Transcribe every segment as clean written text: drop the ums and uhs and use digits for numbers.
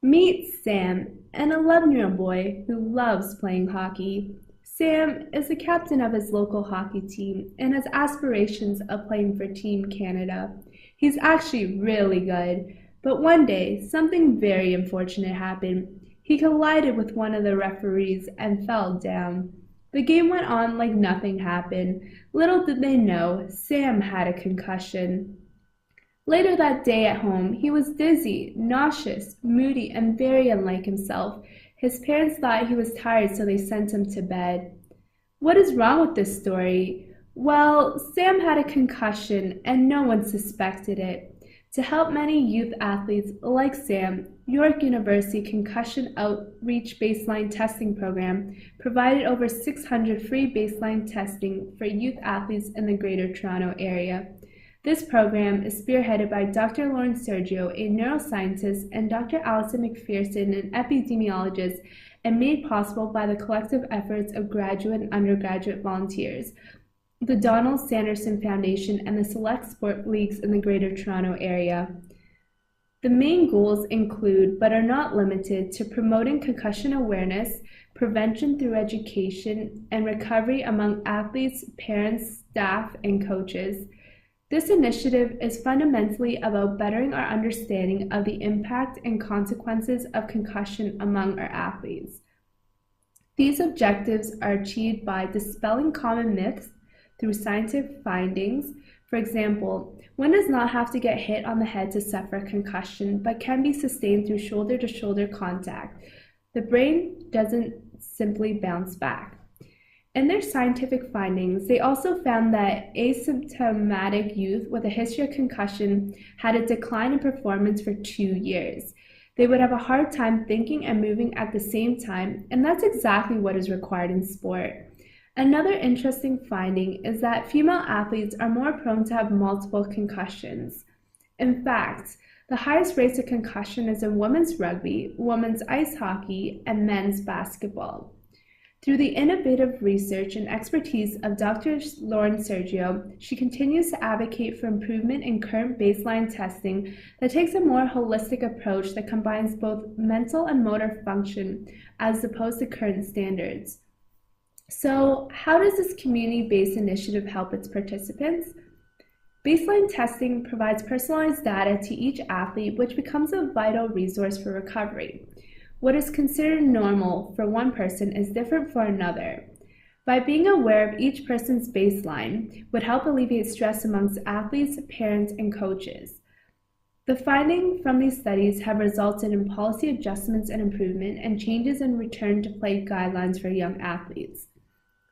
Meet Sam, an 11-year-old boy who loves playing hockey. Sam is the captain of his local hockey team and has aspirations of playing for Team Canada. He's actually really good, but one day something very unfortunate happened. He collided with one of the referees and fell down. The game went on like nothing happened. Little did they know, Sam had a concussion. Later that day at home, he was dizzy, nauseous, moody, and very unlike himself. His parents thought he was tired, so they sent him to bed. What is wrong with this story? Well, Sam had a concussion, and no one suspected it. To help many youth athletes like Sam, York University Concussion Outreach Baseline Testing Program provided over 600 free baseline testing for youth athletes in the Greater Toronto Area. This program is spearheaded by Dr. Lauren Sergio, a neuroscientist, and Dr. Allison McPherson, an epidemiologist, and made possible by the collective efforts of graduate and undergraduate volunteers, the Donald Sanderson Foundation, and the select sport leagues in the Greater Toronto Area. The main goals include, but are not limited to, promoting concussion awareness, prevention through education, and recovery among athletes, parents, staff, and coaches. This initiative is fundamentally about bettering our understanding of the impact and consequences of concussion among our athletes. These objectives are achieved by dispelling common myths through scientific findings. For example, one does not have to get hit on the head to suffer a concussion, but can be sustained through shoulder-to-shoulder contact. The brain doesn't simply bounce back. In their scientific findings, they also found that asymptomatic youth with a history of concussion had a decline in performance for 2 years. They would have a hard time thinking and moving at the same time, and that's exactly what is required in sport. Another interesting finding is that female athletes are more prone to have multiple concussions. In fact, the highest rates of concussion is in women's rugby, women's ice hockey, and men's basketball. Through the innovative research and expertise of Dr. Lauren Sergio, she continues to advocate for improvement in current baseline testing that takes a more holistic approach that combines both mental and motor function as opposed to current standards. So, how does this community-based initiative help its participants? Baseline testing provides personalized data to each athlete, which becomes a vital resource for recovery. What is considered normal for one person is different for another. By being aware of each person's baseline would help alleviate stress amongst athletes, parents, and coaches. The findings from these studies have resulted in policy adjustments and improvement and changes in return to play guidelines for young athletes.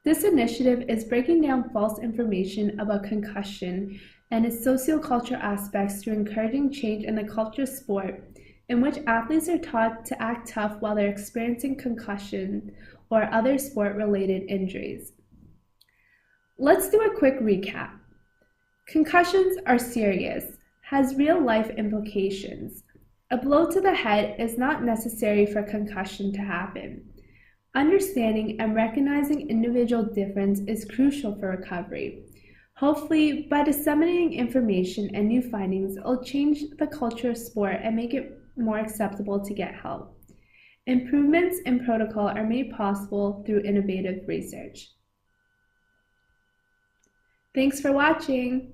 This initiative is breaking down false information about concussion and its sociocultural aspects through encouraging change in the culture of sport, in which athletes are taught to act tough while they're experiencing concussion or other sport-related injuries. Let's do a quick recap. Concussions are serious, has real-life implications. A blow to the head is not necessary for concussion to happen. Understanding and recognizing individual difference is crucial for recovery. Hopefully, by disseminating information and new findings, it'll change the culture of sport and make it more acceptable to get help. Improvements in protocol are made possible through innovative research. Thanks for watching.